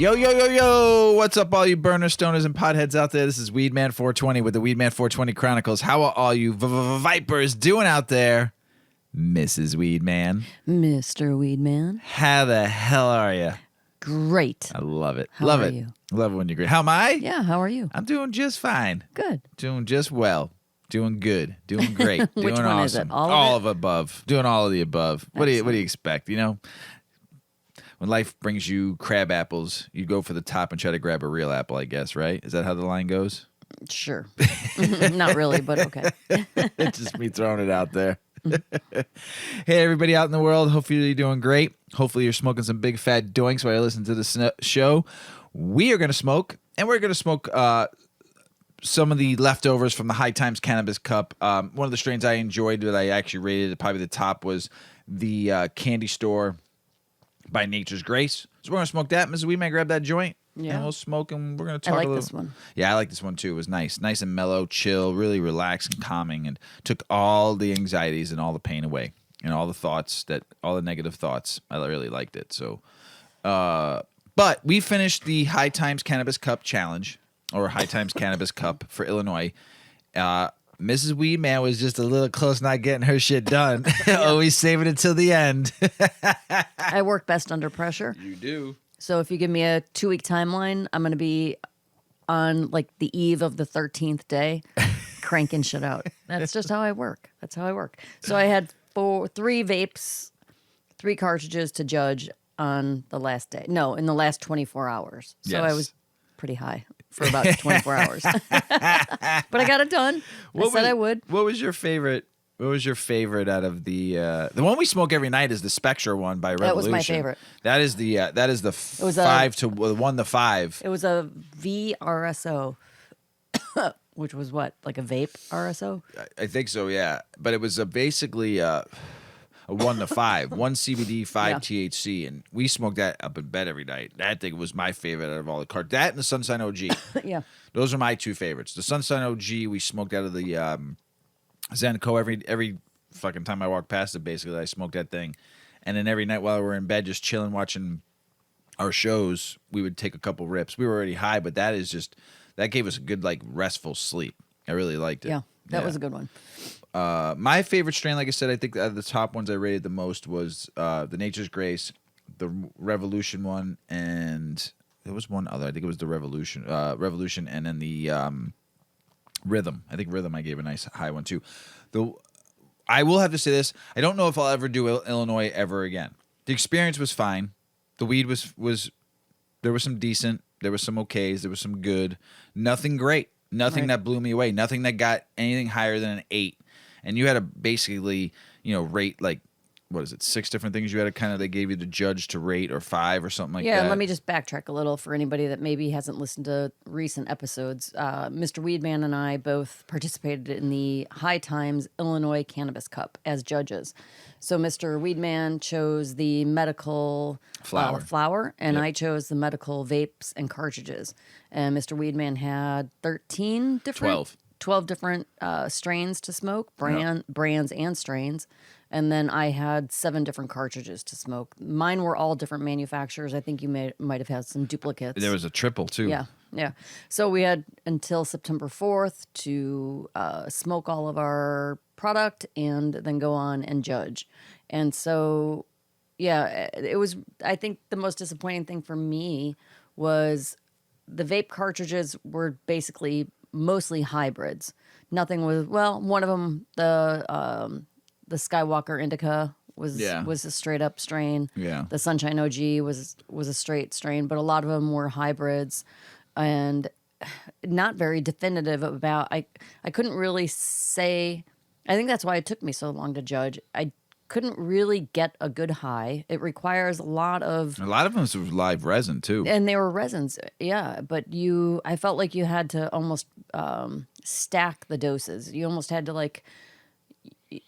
Yo, yo, yo, yo. What's up, all you burners, stoners, and potheads out there? This is Weedman 420 with the Weedman 420 Chronicles. How are all you vipers doing out there? Mrs. Weedman. Mr. Weedman. How the hell are you? Great. I love it. How love are it. you? Love it when you're great. How am I? Yeah, how are you? I'm doing just fine. Good. Doing just well. Doing good. Doing great. Which doing one awesome. is it? All All of of above. Doing all of the above. What do you expect? You know? When life brings you crab apples, you go for the top and try to grab a real apple, I guess, right? Is that how the line goes? Sure. Not really, but okay. It's just me throwing it out there. Hey, everybody out in the world. Hopefully you're doing great. Hopefully you're smoking some big fat doinks while you listen to the show. We are going to smoke, and we're going to smoke some of the leftovers from the High Times Cannabis Cup. One of the strains I enjoyed that I actually rated probably the top was the Candy Store by Nature's Grace. So we're going to smoke that. Mrs. Weedman, grab that joint. Yeah. And we'll smoke, and we're going to talk I like a little. this one. Yeah, I like this one too. It was nice. Nice and mellow, chill, really relaxed and calming, and took all the anxieties and all the pain away and all the thoughts, all the negative thoughts. I really liked it. So, but we finished the High Times Cannabis Cup Challenge, or High Times Cannabis Cup for Illinois. Mrs. Weedman was just a little close not getting her shit done. Always saving it till the end. I work best under pressure. You do. So if you give me a 2-week timeline, I'm going to be on like the eve of the 13th day cranking shit out. That's just how I work. That's how I work. So I had 3 vapes, 3 cartridges to judge on the last day. No, in the last 24 hours. So Yes. I was pretty high for about 24 hours. But I got it done. I said I would. What was your favorite? What was your favorite out of the one we smoke every night is the Spectra one by Revolution. That was my favorite. That is the It was 5 to 1 to 5. It was a VRSO, which was what, like a vape RSO? I think so, yeah. But it was basically a 1 to 5, 1 CBD, 5 THC, and we smoked that up in bed every night. That thing was my favorite out of all the cards. That and the Sunshine OG. Yeah. Those are my 2 favorites. The Sunshine OG we smoked out of the Zenco every fucking time I walked past it. Basically, I smoked that thing, and then every night while we were in bed, just chilling, watching our shows, we would take a couple rips. We were already high, but that gave us a good like restful sleep. I really liked it. Yeah, that was a good one. My favorite strain, like I said, I think out of the top ones I rated the most was the Nature's Grace, the Revolution one, and there was one other. I think it was the Revolution, and then the Rhythm. I think Rhythm I gave a nice high one too. I will have to say this. I don't know if I'll ever do Illinois ever again. The experience was fine. The weed was there was some decent. There was some okays. There was some good. Nothing great. Nothing that blew me away. Nothing that got anything higher than an 8. And you had to basically, rate like, what is it, 6 different things you had to kind of, they gave you to judge to rate, or 5 or something like that. Yeah, let me just backtrack a little for anybody that maybe hasn't listened to recent episodes. Mr. Weedman and I both participated in the High Times Illinois Cannabis Cup as judges. So Mr. Weedman chose the medical flower, and I chose the medical vapes and cartridges. And Mr. Weedman had 12 different strains to smoke, brands and strains. And then I had 7 different cartridges to smoke. Mine were all different manufacturers. I think you might have had some duplicates. There was a triple too. Yeah. So we had until September 4th to smoke all of our product and then go on and judge. And so, yeah, it was, I think the most disappointing thing for me was the vape cartridges were basically mostly hybrids. Nothing was, well, one of them, the Skywalker Indica was a straight up strain. Yeah. The Sunshine OG was a straight strain, but a lot of them were hybrids and not very definitive about. I couldn't really say. I think that's why it took me so long to judge. I couldn't really get a good high. It requires a lot of them was live resin too, and they were resins. Yeah, but I felt like you had to almost stack the doses. You almost had to like.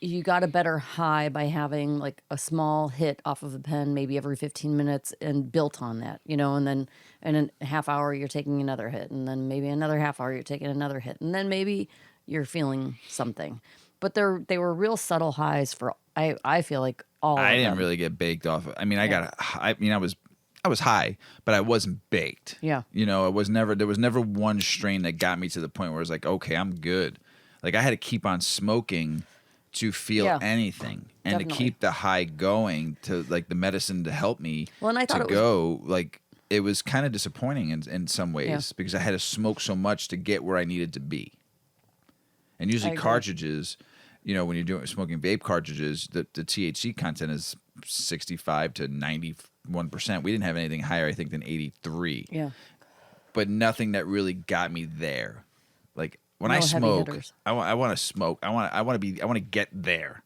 You got a better high by having like a small hit off of a pen maybe every 15 minutes and built on that, and then in a half hour you're taking another hit, and then maybe another half hour you're taking another hit, and then maybe you're feeling something. But they were real subtle highs for I feel like all of them. I didn't really get baked off. I mean, I I was high, but I wasn't baked. Yeah. There was never one strain that got me to the point where I was like, okay, I'm good. Like I had to keep on smoking to feel anything and definitely. to keep the high going, to like the medicine to help me Well, and I thought like it was kind of disappointing in some ways because I had to smoke so much to get where I needed to be. And usually cartridges, when you're smoking vape cartridges, the THC content is 65 to 91%. We didn't have anything higher, I think, than 83. Yeah. But nothing that really got me there. Like when No I heavy smoke, hitters. I want to smoke. I want to get there.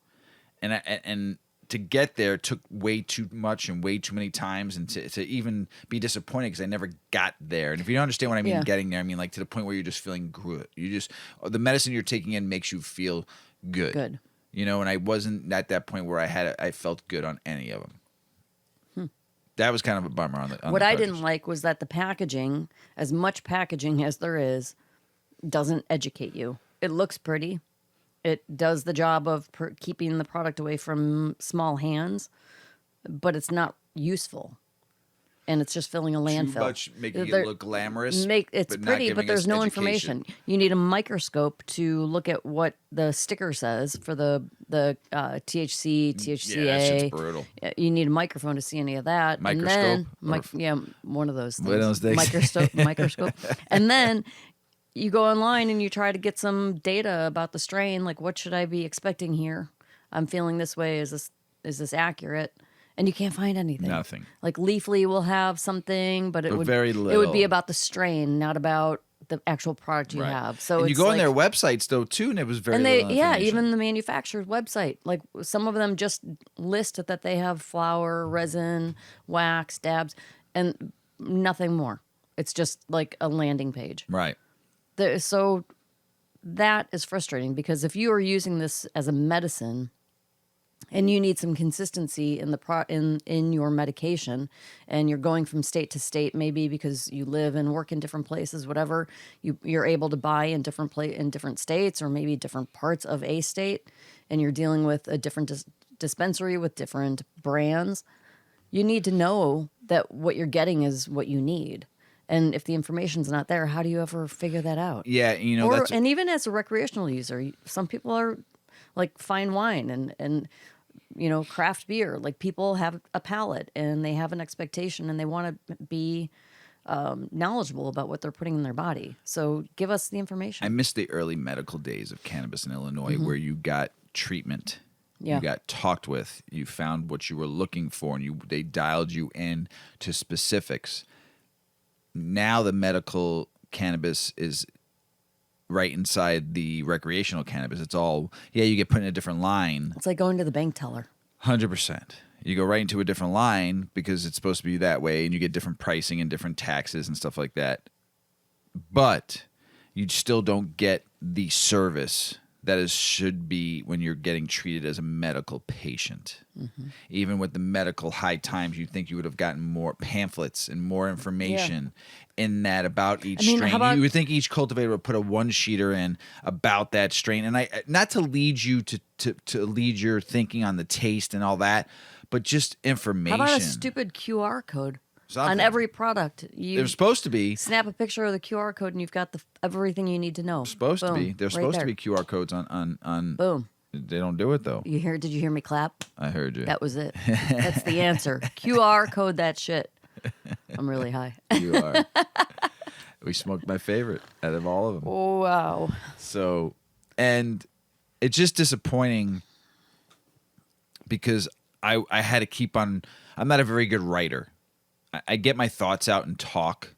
And to get there took way too much and way too many times, and to even be disappointed because I never got there. And if you don't understand what I mean getting there, I mean like to the point where you're just feeling good. The medicine you're taking in makes you feel good. Good. And I wasn't at that point where I felt good on any of them. That was kind of a bummer on the What I didn't like was that the packaging, as much packaging as there is, doesn't educate you. It looks pretty. It does the job of keeping the product away from small hands, but it's not useful. And it's just filling a landfill. Too much making it look glamorous. It's pretty, but there's no information. You need a microscope to look at what the sticker says for the THC, THCA. Yeah, that shit's brutal. You need a microphone to see any of that. Microscope? And then, one of those things. One of those things. Microscope. And then you go online and you try to get some data about the strain. Like, what should I be expecting here? I'm feeling this way. Is this accurate? And you can't find anything. Nothing. Like Leafly will have something, but it would very It little. would be about the strain, not about the actual product you have. So and you it's go on their websites though too, and it was very little information. even the manufacturer's website. Like some of them just list that they have flour, resin, wax, dabs, and nothing more. It's just like a landing page. Right. So that is frustrating because if you are using this as a medicine and you need some consistency in in your medication, and you're going from state to state, maybe because you live and work in different places, whatever, you're able to buy in different states, or maybe different parts of a state, and you're dealing with a different dispensary with different brands. You need to know that what you're getting is what you need. And if the information's not there, how do you ever figure that out? Yeah, and even as a recreational user, some people are like fine wine and craft beer. Like people have a palate and they have an expectation and they want to be knowledgeable about what they're putting in their body. So give us the information. I miss the early medical days of cannabis in Illinois where you got treatment. Yeah. You got talked with. You found what you were looking for, and they dialed you in to specifics. Now the medical cannabis is right inside the recreational cannabis. It's all, you get put in a different line. It's like going to the bank teller. 100%. You go right into a different line because it's supposed to be that way, and you get different pricing and different taxes and stuff like that. But you still don't get the service that should be when you're getting treated as a medical patient. Mm-hmm. Even with the medical High Times, you'd think you would have gotten more pamphlets and more information in that about each strain. You would think each cultivator would put a one-sheeter in about that strain. And not to lead you to lead your thinking on the taste and all that, but just information. How about a stupid QR code? Something. On every product. They're supposed to be. Snap a picture of the QR code and you've got everything you need to know. Supposed Boom. to be. They're supposed to be QR codes on. Boom. They don't do it though. Did you hear me clap? I heard you. That was it. That's the answer. QR code that shit. I'm really high. You are. We smoked my favorite out of all of them. Oh, wow. So, and it's just disappointing because I had to keep on. I'm not a very good writer. I get my thoughts out and talk,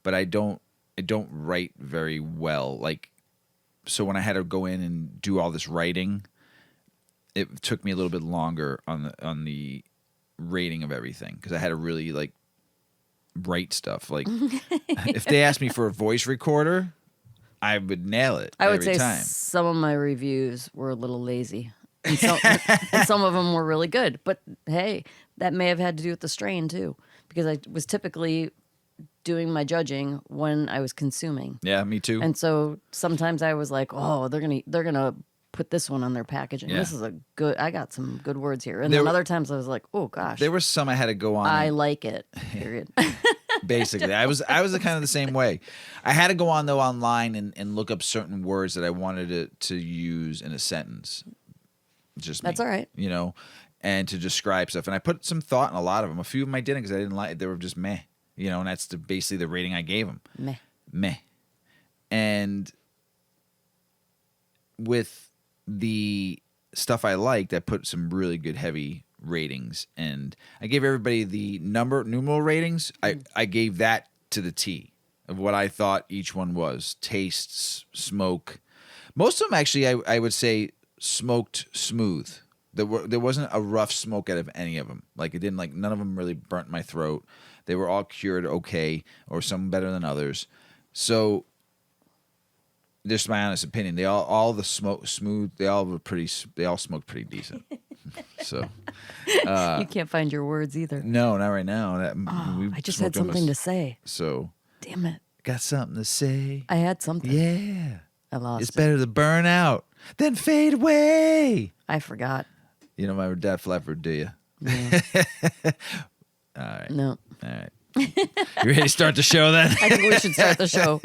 but I don't write very well. Like, so when I had to go in and do all this writing, it took me a little bit longer on the rating of everything because I had to really like write stuff. Like, if they asked me for a voice recorder, I would nail it. I would say time. Some of my reviews were a little lazy. And some of them were really good. But hey, that may have had to do with the strain too, because I was typically doing my judging when I was consuming. Yeah, me too. And so sometimes I was like, oh, they're gonna put this one on their packaging. Yeah. This is I got some good words here. And There then were- other times I was like, oh gosh, There were some I had to go on. I like it. Period. Basically, I was kind of the same way. I had to go on though online and look up certain words that I wanted to use in a sentence. Just me, That's all right. you know, and to describe stuff. And I put some thought in a lot of them. A few of them I didn't because I didn't like. They were just meh, you know. And that's basically the rating I gave them. Meh. And with the stuff I liked, I put some really good heavy ratings, and I gave everybody the numeral ratings. I gave that to the T of what I thought each one was: tastes, smoke. Most of them actually, I would say, smoked smooth. There wasn't a rough smoke out of any of them. Like it didn't like none of them really burnt my throat. They were all cured okay, or some better than others. So. Just my honest opinion. They all the smoke smooth. They all smoked pretty decent. So You can't find your words either. no, not right now. I just had something to say. So Damn it. got something to say. I had something. Yeah, I lost it's it. better to burn out than fade away. I forgot. You know my Def Leppard, do you? No. All right. You ready to start the show then? I think we should start the show.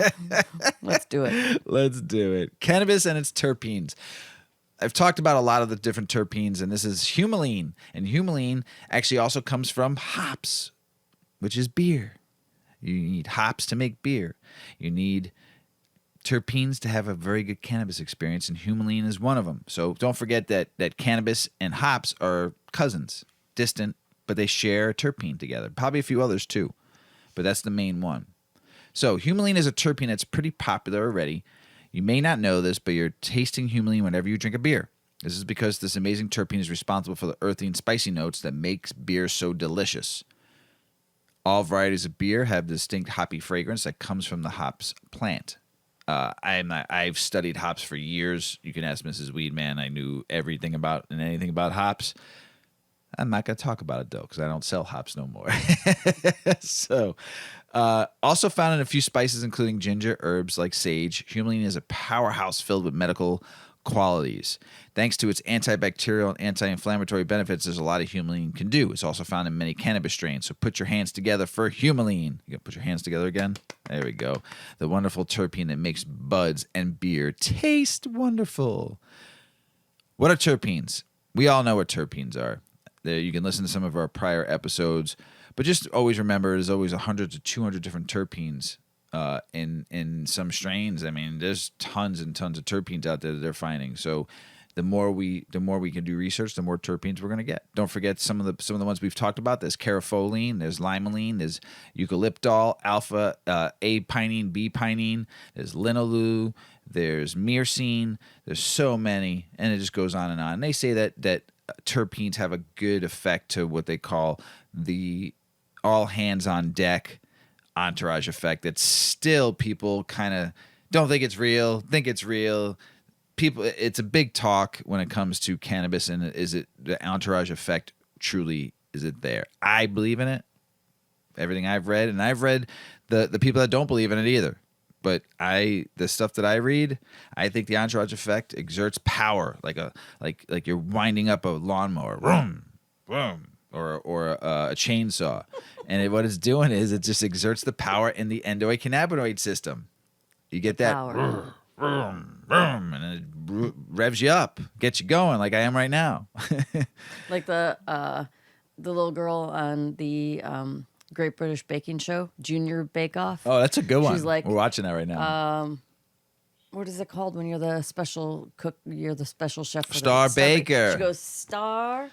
Let's do it. Let's do it. Cannabis and its terpenes. I've talked about a lot of the different terpenes, and this is humulene. And humulene actually also comes from hops, which is beer. You need hops to make beer. You need terpenes to have a very good cannabis experience, and humulene is one of them. So don't forget that cannabis and hops are cousins, distant, but they share a terpene together. Probably a few others too, but that's the main one. So humulene is a terpene that's pretty popular already. You may not know this, but you're tasting humulene whenever you drink a beer. This is because this amazing terpene is responsible for the earthy and spicy notes that makes beer so delicious. All varieties of beer have distinct hoppy fragrance that comes from the hops plant. I've studied hops for years. You can ask Mrs. Weedman. I knew everything about and anything about hops. I'm not going to talk about it, though, because I don't sell hops no more. So, also found in a few spices, including ginger, herbs like sage, humulene is a powerhouse filled with medical qualities. Thanks to its antibacterial and anti-inflammatory benefits, there's a lot of humulene can do. It's also found in many cannabis strains. So put your hands together for humulene. You gotta put your hands together again. There we go. The wonderful terpene that makes buds and beer taste wonderful. What are terpenes? We all know what terpenes are. You can listen to some of our prior episodes, but just always remember there's always 100 to 200 different terpenes in some strains. I mean, there's tons and tons of terpenes out there that they're finding. So the more we can do research, the more terpenes we're going to get. Don't forget some of the ones we've talked about. There's caripholine, there's limonene, there's eucalyptol, alpha A-pinene, B-pinene, there's linalool, there's myrcene. There's so many, and it just goes on. And they say that terpenes have a good effect to what they call the all hands on deck entourage effect that still people kind of don't think it's real, People, it's a big talk when it comes to cannabis, and is it the entourage effect truly, is it there? I believe in it. Everything I've read, and I've read the people that don't believe in it either. But the stuff that I read, I think the entourage effect exerts power, like you're winding up a lawnmower, vroom, vroom, or a chainsaw, and what it's doing is it just exerts the power in the endocannabinoid system. You get that, Power. vroom, vroom, and it revs you up, gets you going, like I am right now. Like the little girl on the Great British Baking Show, Junior Bake Off. Oh, that's a good one. She's like, we're watching that right now. What is it called when you're the special cook? You're the special chef for Star Baker. She goes, Star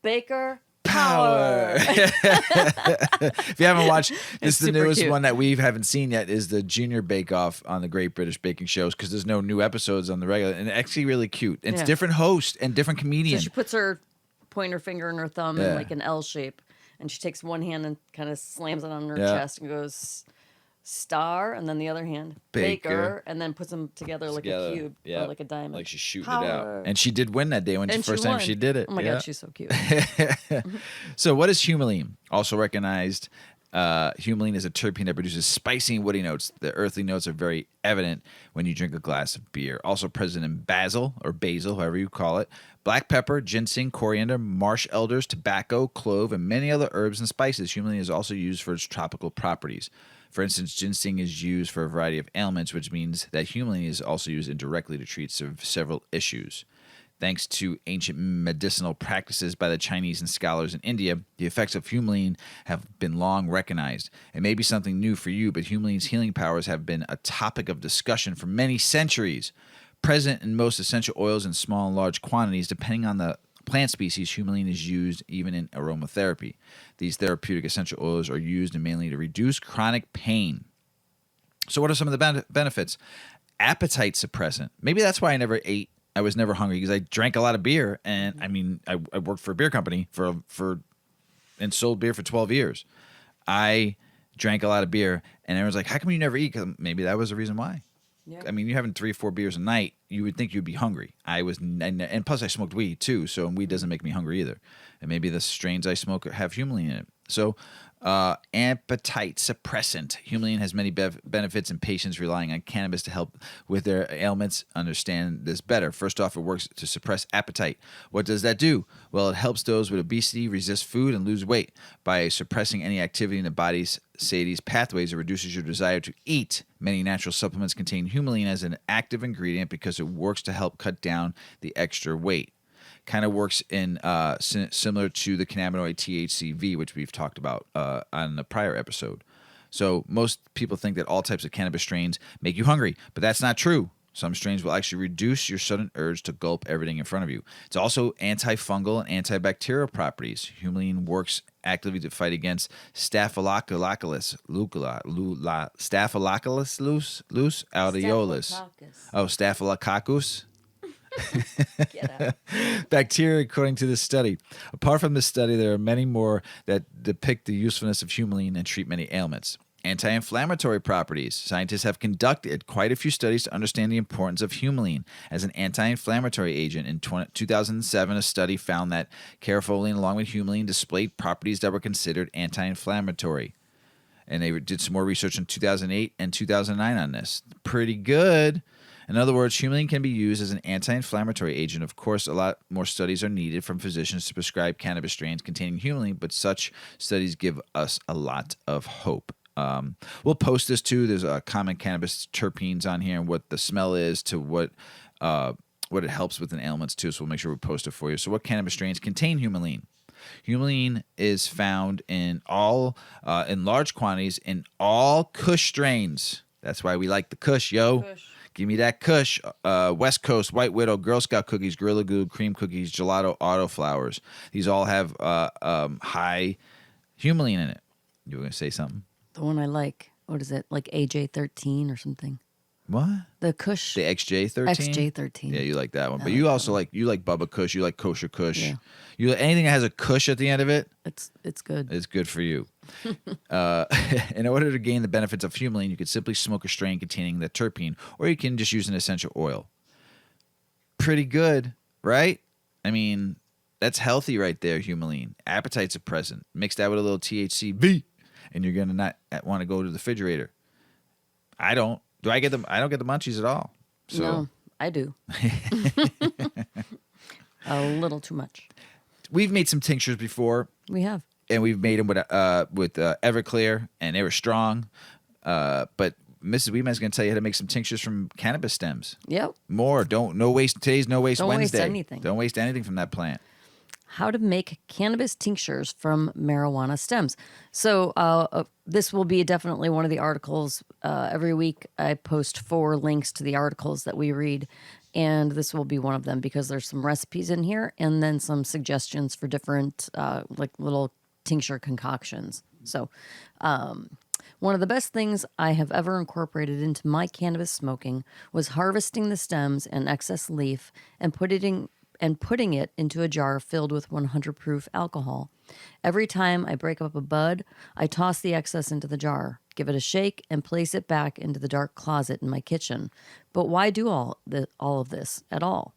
Baker Power. If you haven't watched, this is the super newest cute. one that we haven't seen yet, is the Junior Bake Off on the Great British Baking Shows, because there's no new episodes on the regular, and actually really cute. It's Yeah. different host and different So comedian. she puts her pointer finger and her thumb Yeah. in like an L shape, and she takes one hand and kind of slams it on her Yeah. chest and goes, Star, and then the other hand, Baker. Baker, and then puts them together like a cube or like a diamond. like she's shooting it Power. out. And she did win that day when And the first she time won. she did it. Oh my Yeah. God, she's so cute. So what is humulene? Also recognized Humulin is a terpene that produces spicy and woody notes. The earthly notes are very evident when you drink a glass of beer. Also present in basil, or basil, however you call it, black pepper, ginseng, coriander, marsh elders, tobacco, clove, and many other herbs and spices. Humulin is also used for its tropical properties. For instance, ginseng is used for a variety of ailments, which means that humulin is also used indirectly to treat several issues. Thanks to ancient medicinal practices by the Chinese and scholars in India, the effects of humulin have been long recognized. It may be something new for you, but humulin's healing powers have been a topic of discussion for many centuries. Present in most essential oils in small and large quantities, depending on the plant species, humulin is used even in aromatherapy. These therapeutic essential oils are used mainly to reduce chronic pain. So what are some of the benefits? Appetite suppressant. Maybe that's why I was never hungry, because I drank a lot of beer, and I mean, I worked for a beer company and sold beer for 12 years. I drank a lot of beer, and everyone's like, how come you never eat? 'Cause maybe that was the reason why. Yeah. I mean, you're having 3 or 4 beers a night, you would think you'd be hungry. And plus I smoked weed too, so weed doesn't make me hungry either. And maybe the strains I smoke have humulin in it. So, appetite suppressant. Humulin has many benefits, and patients relying on cannabis to help with their ailments understand this better. First off, it works to suppress appetite. What does that do? Well, it helps those with obesity resist food and lose weight. By suppressing any activity in the body's satiety pathways, it reduces your desire to eat. Many natural supplements contain humulin as an active ingredient because it works to help cut down the extra weight. Kind of works in similar to the cannabinoid THCV, which we've talked about on the prior episode. So most people think that all types of cannabis strains make you hungry, but that's not true. Some strains will actually reduce your sudden urge to gulp everything in front of you. It's also antifungal and antibacterial properties. Humulin works actively to fight against Staphylococcus aureolus. Oh, Staphylococcus. Get out. Bacteria, according to this study. Apart from this study, there are many more that depict the usefulness of humulin and treat many ailments. Anti-inflammatory properties. Scientists have conducted quite a few studies to understand the importance of humulin as an anti-inflammatory agent. In 2007, a study found that carfolium along with humulin displayed properties that were considered anti-inflammatory. And they did some more research in 2008 and 2009 on this. Pretty good. In other words, humulin can be used as an anti-inflammatory agent. Of course, a lot more studies are needed from physicians to prescribe cannabis strains containing humulin, but such studies give us a lot of hope. We'll post this too. There's a common cannabis terpenes on here and what the smell is to what it helps with in ailments too. So we'll make sure we post it for you. So what cannabis strains contain humulin? Humulin is found in large quantities in all Kush strains. That's why we like the Kush, yo. Kush. Give me that Kush. West Coast, White Widow, Girl Scout cookies, Gorilla Glue, cream cookies, gelato, auto flowers. These all have high humulin in it. You were going to say something? The one I like. What is it? Like AJ13 or something? What? The Kush. The XJ13? XJ13. Yeah, you like that one. I But like you that also one. like Bubba Kush. You like kosher Kush. Yeah. You anything that has a Kush at the end of it, It's good. it's good for you. In order to gain the benefits of humulin, you could simply smoke a strain containing the terpene, or you can just use an essential oil. Pretty good, right? I mean, that's healthy right there, humulin. Appetite suppressant. Mix that with a little THCV, and you're going to not want to go to the refrigerator. I don't. I don't get the munchies at all. So. No, I do. A little too much. We've made some tinctures before. We have. And we've made them with Everclear, and they were strong. But Mrs. Weedman is going to tell you how to make some tinctures from cannabis stems. Yep. More. No waste. Today's No Waste Wednesday. Don't waste anything. Don't waste anything from that plant. How to make cannabis tinctures from marijuana stems. So this will be definitely one of the articles. Every week I post 4 links to the articles that we read, and this will be one of them because there's some recipes in here and then some suggestions for different like little tincture concoctions. So one of the best things I have ever incorporated into my cannabis smoking was harvesting the stems and excess leaf and putting it into a jar filled with 100 proof alcohol. Every time I break up a bud, I toss the excess into the jar, give it a shake, and place it back into the dark closet in my kitchen. But why do all of this at all?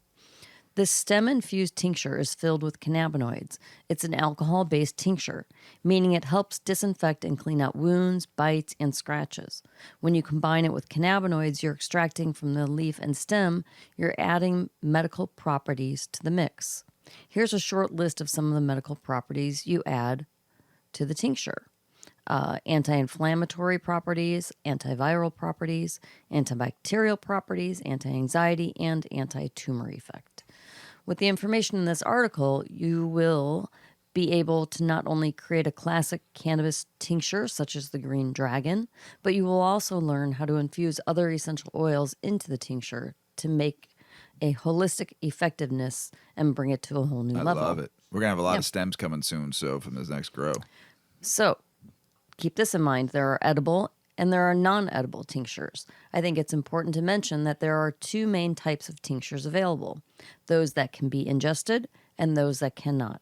This stem-infused tincture is filled with cannabinoids. It's an alcohol-based tincture, meaning it helps disinfect and clean out wounds, bites, and scratches. When you combine it with cannabinoids you're extracting from the leaf and stem, you're adding medical properties to the mix. Here's a short list of some of the medical properties you add to the tincture. Anti-inflammatory properties, antiviral properties, antibacterial properties, anti-anxiety, and anti-tumor effect. With the information in this article, you will be able to not only create a classic cannabis tincture, such as the Green Dragon, but you will also learn how to infuse other essential oils into the tincture to make a holistic effectiveness and bring it to a whole new level. I love it. We're going to have a lot of stems coming soon, so from this next grow. So keep this in mind. There are edible and there are non-edible tinctures. I think it's important to mention that there are two main types of tinctures available, those that can be ingested and those that cannot.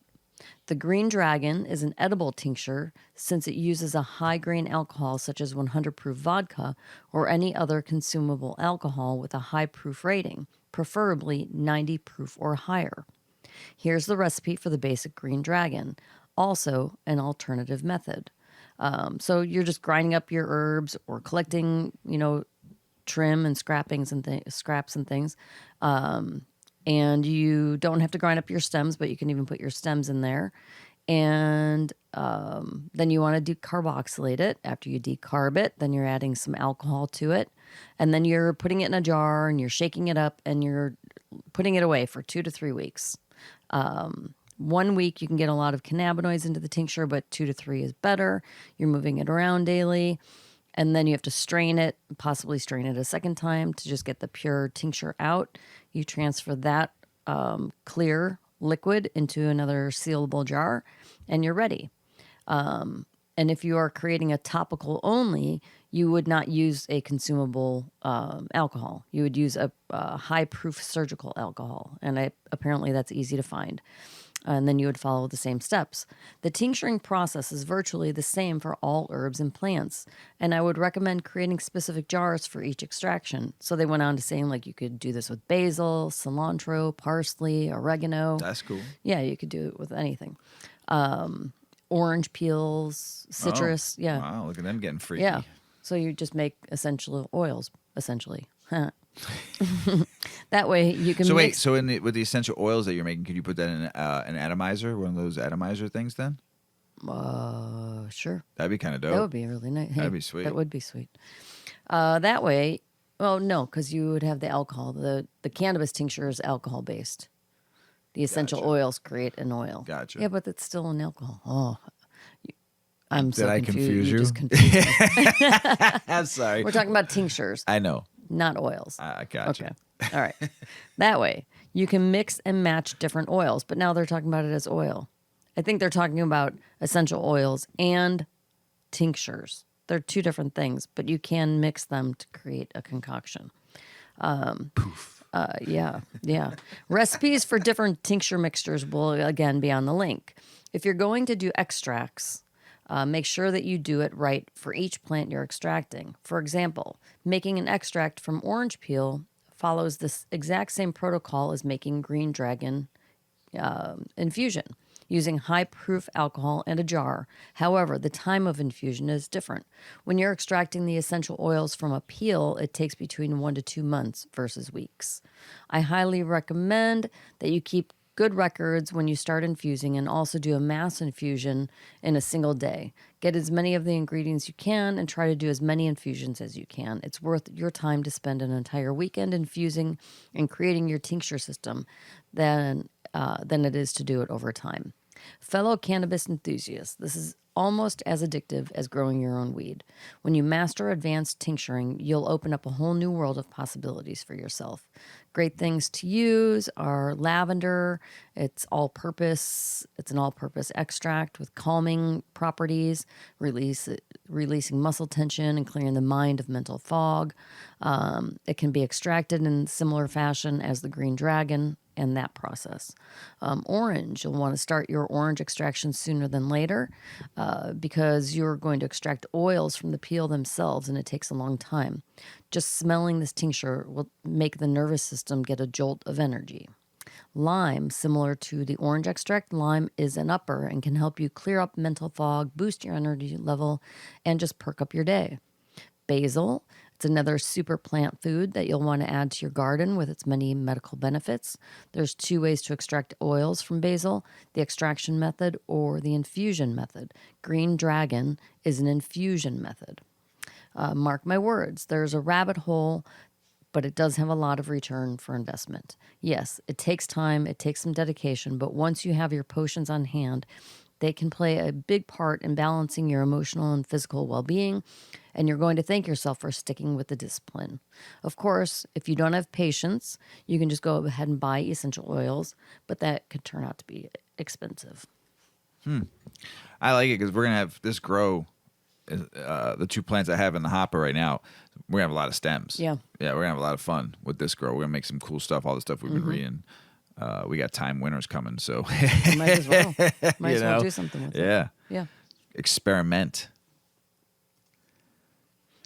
The Green Dragon is an edible tincture since it uses a high-grain alcohol such as 100 proof vodka or any other consumable alcohol with a high proof rating, preferably 90 proof or higher. Here's the recipe for the basic Green Dragon, also an alternative method. So you're just grinding up your herbs or collecting, trim and scraps and things. And you don't have to grind up your stems, but you can even put your stems in there. And then you want to decarboxylate it. After you decarb it, then you're adding some alcohol to it. And then you're putting it in a jar and you're shaking it up and you're putting it away for 2 to 3 weeks. 1 week, you can get a lot of cannabinoids into the tincture, but 2 to 3 is better. You're moving it around daily. And then you have to strain it, possibly strain it a second time to just get the pure tincture out. You transfer that clear liquid into another sealable jar, and you're ready. And if you are creating a topical only, you would not use a consumable alcohol. You would use a high-proof surgical alcohol, and apparently that's easy to find. And then you would follow the same steps. The tincturing process is virtually the same for all herbs and plants, and I would recommend creating specific jars for each extraction. So they went on to saying, like, you could do this with basil, cilantro, parsley, oregano. That's cool. Yeah, you could do it with anything. Orange peels, citrus. Oh, yeah. Wow, look at them getting freaky. Yeah. So you just make essential oils, essentially. That way you can. So mix. So with the essential oils that you're making, could you put that in an atomizer, one of those atomizer things? Then, Sure. that'd be kind of dope. That would be really nice. That'd be sweet. That would be sweet. That way, well, no, because you would have the alcohol. The cannabis tincture is alcohol based. The essential oils create an oil. Gotcha. Yeah, but it's still an alcohol. Oh, I'm so Did I confused. confuse you? Just confused me. I'm sorry. We're talking about tinctures, I know. not oils. I gotcha. Okay. All right. That way, you can mix and match different oils, but now they're talking about it as oil. I think they're talking about essential oils and tinctures. They're two different things, but you can mix them to create a concoction. Poof. Yeah. Recipes for different tincture mixtures will, again, be on the link. If you're going to do extracts, make sure that you do it right for each plant you're extracting. For example, making an extract from orange peel follows this exact same protocol as making Green Dragon infusion, using high-proof alcohol and a jar. However, the time of infusion is different. When you're extracting the essential oils from a peel, it takes between 1 to 2 months versus weeks. I highly recommend that you keep good records when you start infusing and also do a mass infusion in a single day. Get as many of the ingredients you can and try to do as many infusions as you can. It's worth your time to spend an entire weekend infusing and creating your tincture system than it is to do it over time. Fellow cannabis enthusiasts, this is almost as addictive as growing your own weed. When you master advanced tincturing, you'll open up a whole new world of possibilities for yourself. Great things to use are lavender. It's all-purpose. It's an all-purpose extract with calming properties, releasing muscle tension and clearing the mind of mental fog. It can be extracted in similar fashion as the Green Dragon and that process. Orange, you'll want to start your orange extraction sooner than later because you're going to extract oils from the peel themselves, and it takes a long time. Just smelling this tincture will make the nervous system get a jolt of energy. Lime, similar to the orange extract, lime is an upper and can help you clear up mental fog, boost your energy level, and just perk up your day. Basil, it's another super plant food that you'll want to add to your garden with its many medical benefits. There's 2 ways to extract oils from basil, the extraction method or the infusion method. Green Dragon is an infusion method. Mark my words, there's a rabbit hole, but it does have a lot of return for investment. Yes, it takes time, it takes some dedication, but once you have your potions on hand, they can play a big part in balancing your emotional and physical well-being, and you're going to thank yourself for sticking with the discipline. Of course, if you don't have patience, you can just go ahead and buy essential oils, but that could turn out to be expensive. I like it because we're going to have this grow. The 2 plants I have in the hopper right now, we're going to have a lot of stems. Yeah. Yeah, we're going to have a lot of fun with this grow. We're going to make some cool stuff, all the stuff we've been reading. We got time winners coming, so. You might as well. Might as well do something with it. Yeah. Yeah. Experiment.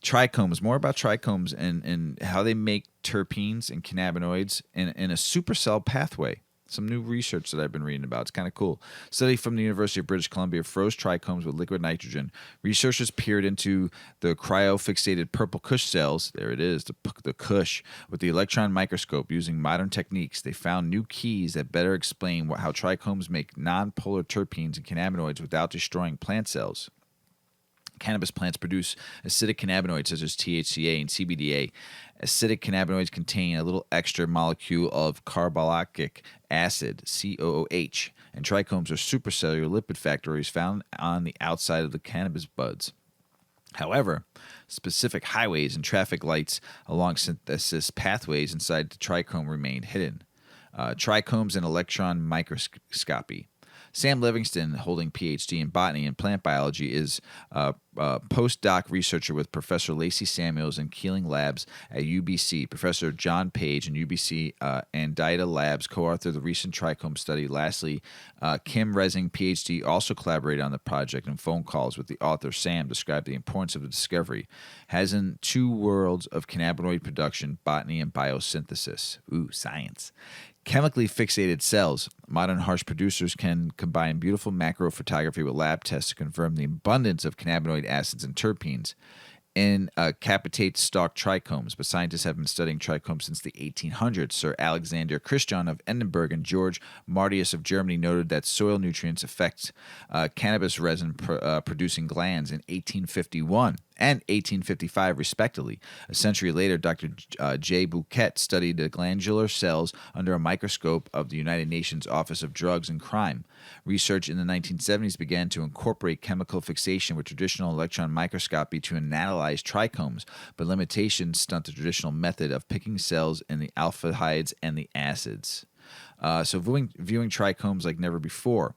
Trichomes, more about trichomes and how they make terpenes and cannabinoids in a supercell pathway. Some new research that I've been reading about. It's kind of cool. Study from the University of British Columbia froze trichomes with liquid nitrogen. Researchers peered into the cryofixated purple kush cells, there it is, the kush, with the electron microscope using modern techniques. They found new keys that better explain how trichomes make non-polar terpenes and cannabinoids without destroying plant cells. Cannabis plants produce acidic cannabinoids such as THCA and CBDA. Acidic cannabinoids contain a little extra molecule of carboxylic acid, COOH, and trichomes are supercellular lipid factories found on the outside of the cannabis buds. However, specific highways and traffic lights along synthesis pathways inside the trichome remain hidden. Trichomes and electron microscopy. Sam Livingston, holding PhD in botany and plant biology, is a postdoc researcher with Professor Lacey Samuels in Keeling Labs at UBC. Professor John Page in UBC and Dida Labs co-authored the recent trichome study. Lastly, Kim Resing, PhD, also collaborated on the project. In phone calls with the author, Sam described the importance of the discovery. Has in 2 worlds of cannabinoid production, botany and biosynthesis. Ooh, science. Chemically fixated cells. Modern harsh producers can combine beautiful macro photography with lab tests to confirm the abundance of cannabinoid acids and terpenes in capitate stalk trichomes, but scientists have been studying trichomes since the 1800s. Sir Alexander Christian of Edinburgh and George Martius of Germany noted that soil nutrients affect cannabis resin producing glands in 1851 and 1855, respectively. A century later, Dr. J. Bouquet studied the glandular cells under a microscope of the United Nations Office of Drugs and Crime. Research in the 1970s began to incorporate chemical fixation with traditional electron microscopy to analyze trichomes, but limitations stunt the traditional method of picking cells in the aldehydes and the acids. So viewing trichomes like never before.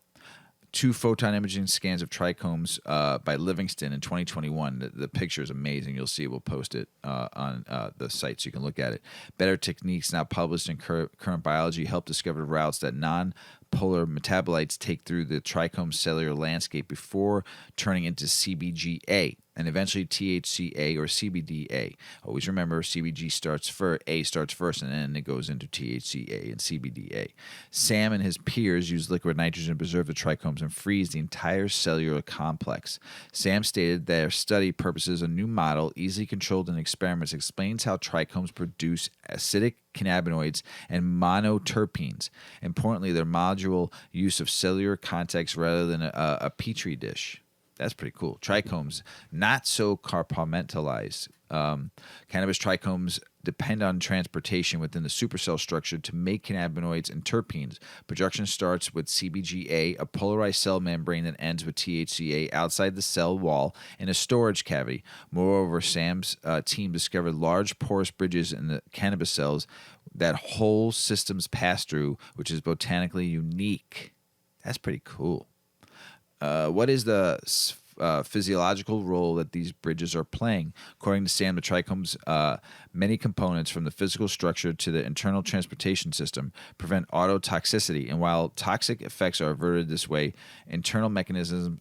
2 photon imaging scans of trichomes by Livingston in 2021. The picture is amazing. You'll see. We'll post it on the site so you can look at it. Better techniques now published in Current Biology help discover routes that non-polar metabolites take through the trichome cellular landscape before turning into CBGA and eventually THCA or CBDA. Always remember, CBG starts first, A starts first, and then it goes into THCA and CBDA. Sam and his peers use liquid nitrogen to preserve the trichomes and freeze the entire cellular complex. Sam stated their study purposes a new model, easily controlled in experiments, explains how trichomes produce acidic cannabinoids and monoterpenes. Importantly, their modular use of cellular context rather than a petri dish. That's pretty cool. Trichomes, not so compartmentalized. Cannabis trichomes depend on transportation within the supercell structure to make cannabinoids and terpenes. Production starts with CBGA, a polarized cell membrane that ends with THCA outside the cell wall in a storage cavity. Moreover, Sam's team discovered large porous bridges in the cannabis cells that whole systems pass through, which is botanically unique. That's pretty cool. What is the physiological role that these bridges are playing? According to Sam, the trichomes, many components from the physical structure to the internal transportation system prevent autotoxicity. And while toxic effects are averted this way, internal mechanisms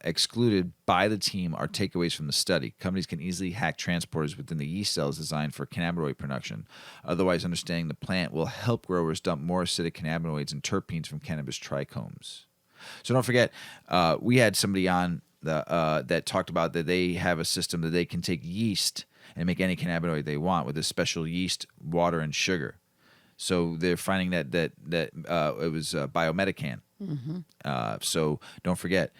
excluded by the team are takeaways from the study. Companies can easily hack transporters within the yeast cells designed for cannabinoid production. Otherwise, understanding the plant will help growers dump more acidic cannabinoids and terpenes from cannabis trichomes. So don't forget, we had somebody on that talked about that they have a system that they can take yeast and make any cannabinoid they want with a special yeast, water, and sugar. So they're finding that it was biomedican. So don't forget,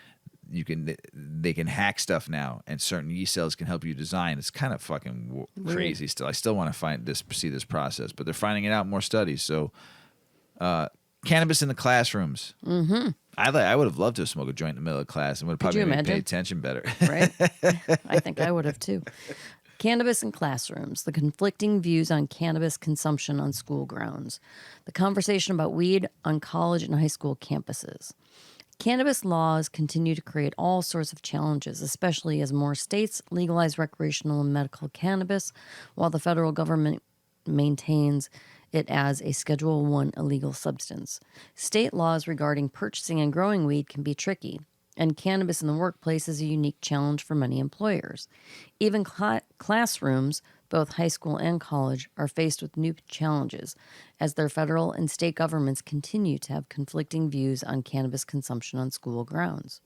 they can hack stuff now, and certain yeast cells can help you design. It's kind of fucking crazy. Still, I still want to see this process, but they're finding it out in more studies. So, cannabis in the classrooms. I would have loved to smoke a joint in the middle of class and would have probably made me pay attention better. Right? I think I would have too. Cannabis in classrooms, the conflicting views on cannabis consumption on school grounds, the conversation about weed on college and high school campuses. Cannabis laws continue to create all sorts of challenges, especially as more states legalize recreational and medical cannabis, while the federal government maintains it as a Schedule I illegal substance. State laws regarding purchasing and growing weed can be tricky, and cannabis in the workplace is a unique challenge for many employers. Even classrooms, both high school and college, are faced with new challenges as their federal and state governments continue to have conflicting views on cannabis consumption on school grounds.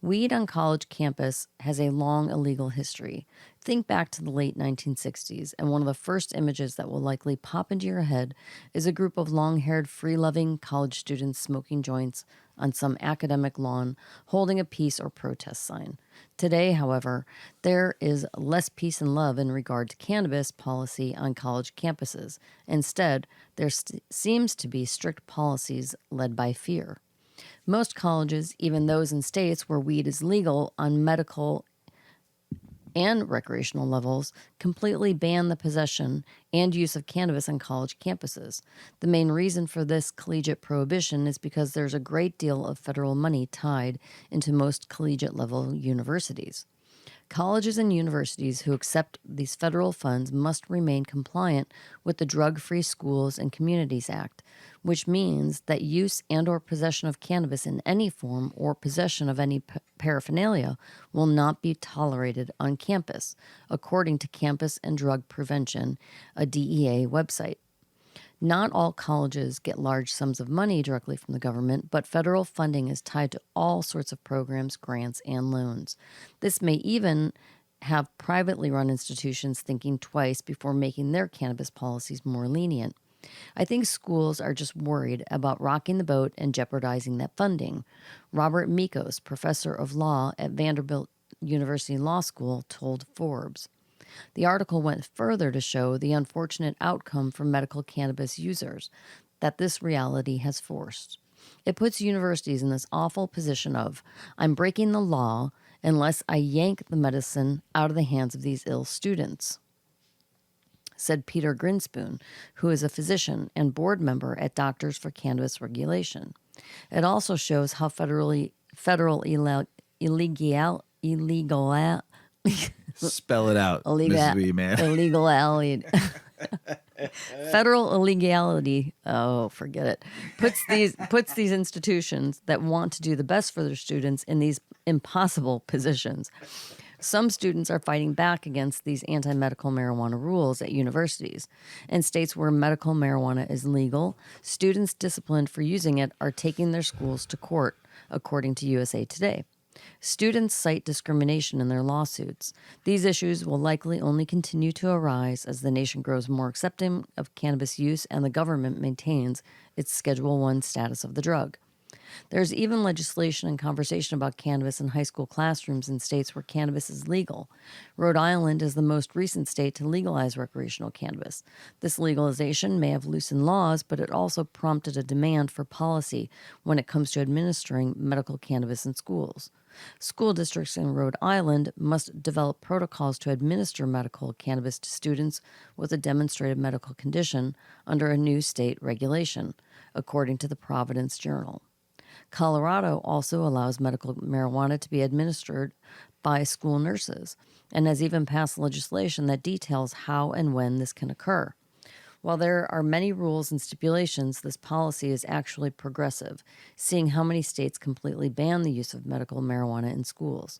Weed on college campus has a long illegal history. Think back to the late 1960s, and one of the first images that will likely pop into your head is a group of long-haired, free-loving college students smoking joints on some academic lawn, holding a peace or protest sign. Today, however, there is less peace and love in regard to cannabis policy on college campuses. Instead, there seems to be strict policies led by fear. Most colleges, even those in states where weed is legal on medical and recreational levels, completely ban the possession and use of cannabis on college campuses. The main reason for this collegiate prohibition is because there's a great deal of federal money tied into most collegiate-level universities. Colleges and universities who accept these federal funds must remain compliant with the Drug-Free Schools and Communities Act, which means that use and or possession of cannabis in any form or possession of any paraphernalia will not be tolerated on campus, according to Campus and Drug Prevention, a DEA website. Not all colleges get large sums of money directly from the government, but federal funding is tied to all sorts of programs, grants, and loans. This may even have privately run institutions thinking twice before making their cannabis policies more lenient. I think schools are just worried about rocking the boat and jeopardizing that funding. Robert Mikos, professor of law at Vanderbilt University Law School, told Forbes. The article went further to show the unfortunate outcome for medical cannabis users that this reality has forced. It puts universities in this awful position of, I'm breaking the law unless I yank the medicine out of the hands of these ill students, said Peter Grinspoon, who is a physician and board member at Doctors for Cannabis Regulation. It also shows how federal illegal Spell it out, Mrs. Weedman. Illegality. Federal illegality, forget it, puts these institutions that want to do the best for their students in these impossible positions. Some students are fighting back against these anti-medical marijuana rules at universities. In states where medical marijuana is legal, students disciplined for using it are taking their schools to court, according to USA Today. Students cite discrimination in their lawsuits. These issues will likely only continue to arise as the nation grows more accepting of cannabis use and the government maintains its Schedule I status of the drug. There's even legislation and conversation about cannabis in high school classrooms in states where cannabis is legal. Rhode Island is the most recent state to legalize recreational cannabis. This legalization may have loosened laws, but it also prompted a demand for policy when it comes to administering medical cannabis in schools. School districts in Rhode Island must develop protocols to administer medical cannabis to students with a demonstrated medical condition under a new state regulation, according to the Providence Journal. Colorado also allows medical marijuana to be administered by school nurses and has even passed legislation that details how and when this can occur. While there are many rules and stipulations, this policy is actually progressive, seeing how many states completely ban the use of medical marijuana in schools.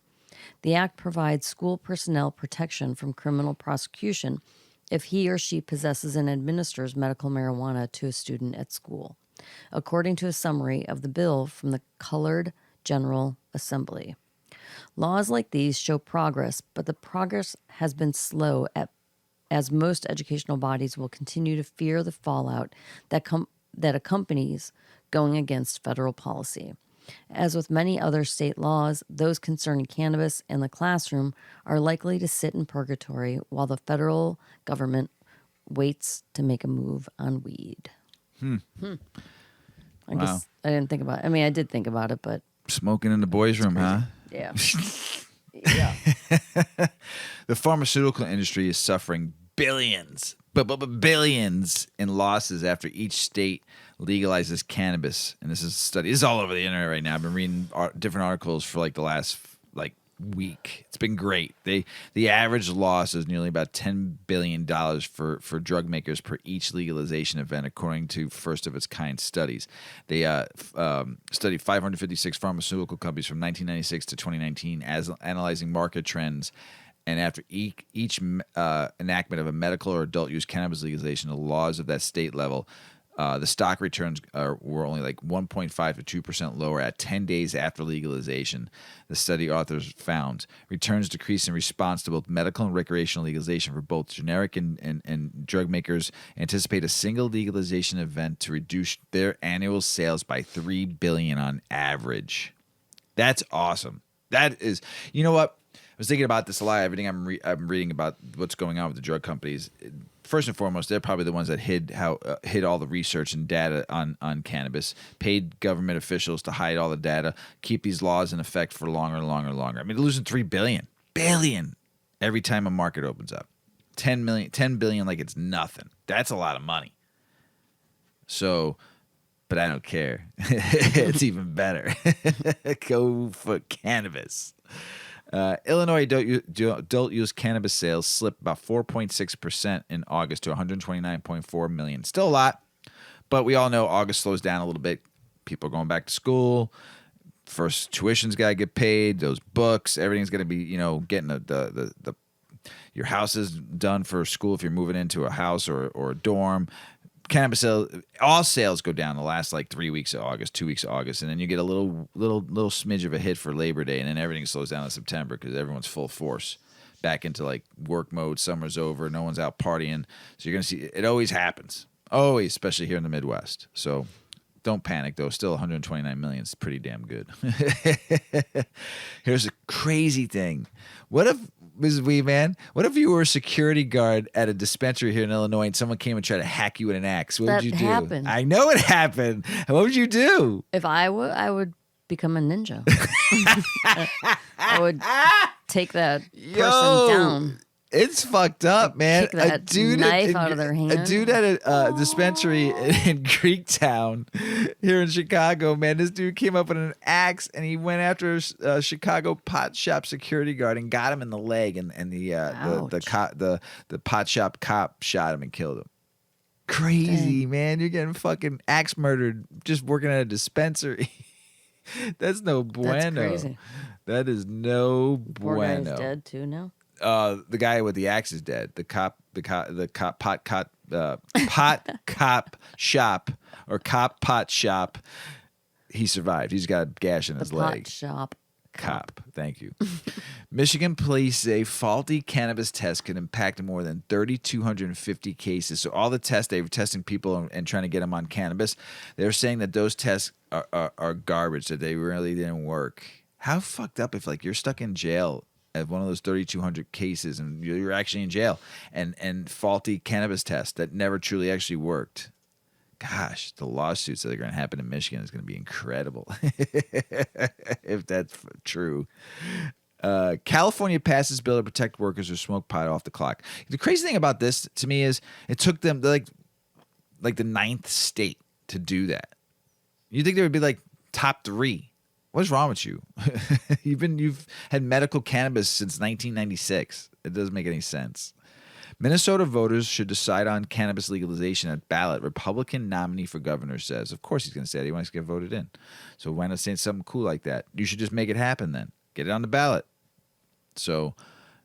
The act provides school personnel protection from criminal prosecution if he or she possesses and administers medical marijuana to a student at school, according to a summary of the bill from the Colored General Assembly. Laws like these show progress, but the progress has been slow as most educational bodies will continue to fear the fallout that accompanies going against federal policy. As with many other state laws, those concerning cannabis and the classroom are likely to sit in purgatory while the federal government waits to make a move on weed. I guess I didn't think about it. I mean, I did think about it, but... Smoking in the boys' room, huh? Yeah. Yeah. The pharmaceutical industry is suffering billions in losses after each state legalizes cannabis. And this is a study. This is all over the internet right now. I've been reading different articles for like the last week. It's been great. The average loss is nearly about $10 billion for drug makers per each legalization event, according to first of its kind studies. They studied 556 pharmaceutical companies from 1996 to 2019, analyzing market trends. And after each enactment of a medical or adult use cannabis legalization, the laws of that state level, the stock returns were only like 1.5 to 2% lower at 10 days after legalization. The study authors found returns decreased in response to both medical and recreational legalization for both generic and drug makers. Anticipate a single legalization event to reduce their annual sales by $3 billion on average. That's awesome. That is, you know what? I was thinking about this a lot. Everything I'm reading about what's going on with the drug companies. First and foremost, they're probably the ones that hid all the research and data on cannabis, paid government officials to hide all the data, keep these laws in effect for longer and longer and longer. I mean, they're losing $3 billion every time a market opens up. $10 billion like it's nothing. That's a lot of money. So, but I don't care. It's even better. Go for cannabis. Illinois adult use cannabis sales slipped about 4.6% in August to 129.4 million. Still a lot, but we all know August slows down a little bit. People are going back to school. First tuition's got to get paid. Those books, everything's going to be, getting the your house is done for school if you're moving into a house or a dorm. Cannabis sales, all sales go down the last 3 weeks of August, 2 weeks of August, and then you get a little smidge of a hit for Labor Day, and then everything slows down in September because everyone's full force back into work mode. Summer's over, no one's out partying, so you're gonna see it always happens, always, especially here in the Midwest. So don't panic though. Still 129 million is pretty damn good. Here's a crazy thing. What if, Mrs. Weedman, what if you were a security guard at a dispensary here in Illinois and someone came and tried to hack you with an axe? What would you do? That happened. I know it happened. What would you do? If I would become a ninja. I would take that person down. It's fucked up, man. Kick that knife out of their hand. A dude at a dispensary in Greektown here in Chicago, man. This dude came up with an axe and he went after a Chicago pot shop security guard and got him in the leg, and the pot shop cop shot him and killed him. Crazy, dang. Man. You're getting fucking axe murdered just working at a dispensary. That's no bueno. That's crazy. That is no bueno. Poor guy's dead too now. The guy with the axe is dead. The pot shop. He survived. He's got a gash in his leg. Pot shop cop. Thank you. Michigan police say faulty cannabis tests could impact more than 3,250 cases. So all the tests, they were testing people and trying to get them on cannabis. They're saying that those tests are garbage, that they really didn't work. How fucked up if you're stuck in jail at one of those 3,200 cases and you're actually in jail and faulty cannabis tests that never truly actually worked. Gosh, the lawsuits that are going to happen in Michigan is going to be incredible if that's true. California passes bill to protect workers who smoke pot off the clock. The crazy thing about this to me is it took them like the 9th state to do that. You think they would be top 3? What's wrong with you? You've had medical cannabis since 1996. It doesn't make any sense. Minnesota voters should decide on cannabis legalization at ballot. Republican nominee for governor says. Of course he's going to say that. He wants to get voted in. So why not say something cool like that? You should just make it happen then. Get it on the ballot. So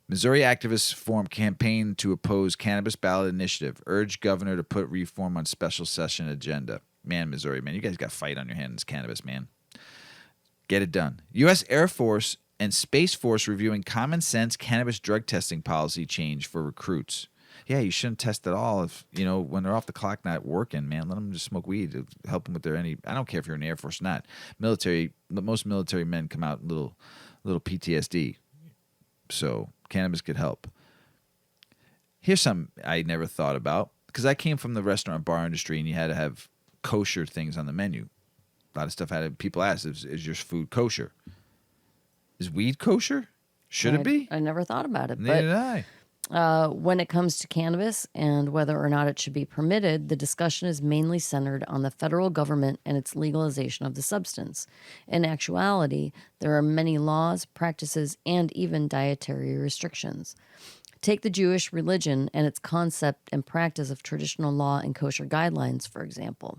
Missouri activists form campaign to oppose cannabis ballot initiative. Urge governor to put reform on special session agenda. Man, Missouri, man, you guys got fight on your hands, cannabis, man. Get it done. U.S. Air Force and Space Force reviewing common sense cannabis drug testing policy change for recruits. Yeah, you shouldn't test at all if, when they're off the clock not working, man. Let them just smoke weed to help them with I don't care if you're in the Air Force or not. Most military men come out little PTSD. So cannabis could help. Here's something I never thought about, because I came from the restaurant bar industry and you had to have kosher things on the menu. A lot of stuff people ask, is your food kosher? Is weed kosher? Should it be? I never thought about it. Neither did I. When it comes to cannabis and whether or not it should be permitted, the discussion is mainly centered on the federal government and its legalization of the substance. In actuality, there are many laws, practices, and even dietary restrictions. Take the Jewish religion and its concept and practice of traditional law and kosher guidelines, for example.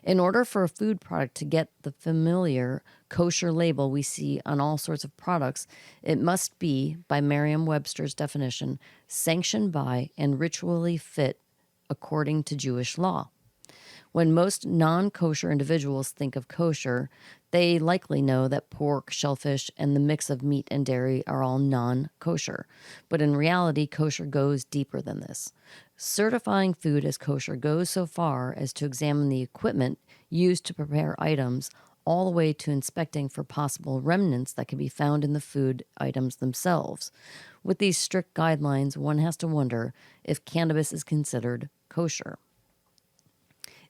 In order for a food product to get the familiar kosher label we see on all sorts of products, it must be, by Merriam-Webster's definition, sanctioned by and ritually fit according to Jewish law. When most non-kosher individuals think of kosher, they likely know that pork, shellfish, and the mix of meat and dairy are all non-kosher. But in reality, kosher goes deeper than this. Certifying food as kosher goes so far as to examine the equipment used to prepare items, all the way to inspecting for possible remnants that can be found in the food items themselves. With these strict guidelines, one has to wonder if cannabis is considered kosher.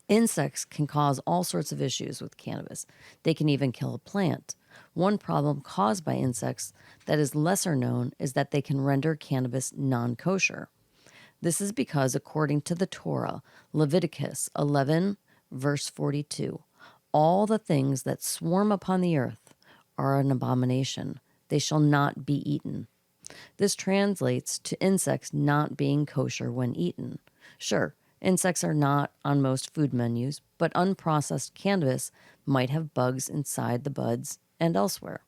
Insects can cause all sorts of issues with cannabis. They can even kill a plant. One problem caused by insects that is lesser known is that they can render cannabis non-kosher. This is because, according to the Torah, Leviticus 11, verse 42, all the things that swarm upon the earth are an abomination. They shall not be eaten. This translates to insects not being kosher when eaten. Sure, insects are not on most food menus, but unprocessed cannabis might have bugs inside the buds and elsewhere.